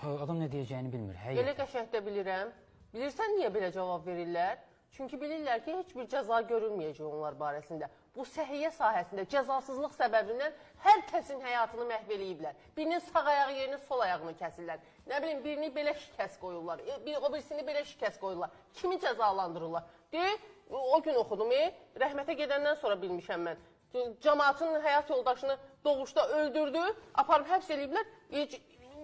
Adam nə deyəcəyini bilmir. Elə qəşəngdə bilirəm. Bilirsən niyə belə cavab verirlər? Çünki bilirlər ki, heç bir cəza görülməyəcək onlar barəsində. Bu səhiyyə sahəsində cəzasızlıq səbəbindən hər kəsin həyatını məhv eləyiblər. Birinin sağ ayağı yerinin sol ayağını kəsirlər. Nə bilim, birini belə şikəst qoyurlar, o birisini belə şikəst qoyurlar. Kimi cəzalandırırlar? O gün oxudum, rəhmətə gedəndən sonra bilmişəm mən. Cəmaatın həyat yoldaşını doğuşda öldürdü, aparıb həbs eləyiblər,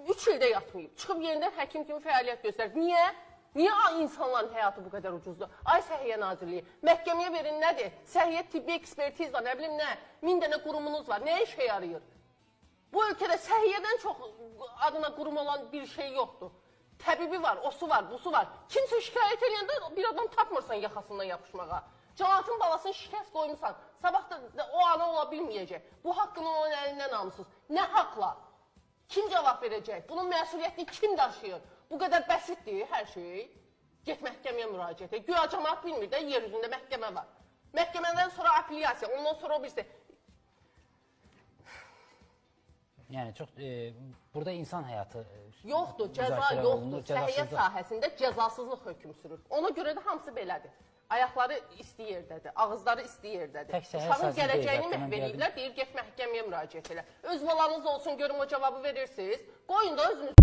3 ildə yatmayıb. Çıxıb yenidən həkim kimi fəaliyyət göstərir. Niyə? Niyə insanların həyatı bu qədər ucuzdur? Ay Səhiyyə Nazirliyi, məhkəməyə verin nədir? Səhiyyə tibbi ekspertiza, nə bilim nə? 1000 dənə qurumunuz var, nə işə yarayır? Bu ölkədə səhiyyədən çox adına qurum olan bir şey yoxdur. Təbibi var, osu var, busu var. Kimsə şikayət eləyəndə bir adam tapmırsan yaxasından yapışmağa. Cəmaatın balasını şikəst qoymusan, sabah da o ana ola bilməyəcək. Bu haqqını onun əlindən almışsınız. Nə haqla? Kim cavab verəcək? Bunun məsuliyyətini kim daşıyır? Bu qədər bəsitdir hər şey. Get məhkəməyə müraciət et. Güya cəmaat bilmir də, yer üzündə məhkəmə var. Məhkəmədən sonra apellyasiya, ondan sonra o birisi. Yəni, çox, burada insan həyatı... Yoxdur, cəza yoxdur. Səhiyyə sahəsində cəzasızlıq hökm sürür. Ona görə də hamısı belədir. Ayaqları isti yerdədir, ağızları isti yerdədir. Uşağın gələcəyini məhv eləyirlər, deyir, get məhkəməyə müraciət elə. Öz balanız olsun, görüm o cavabı verirsiniz. Qoyun da özünüz.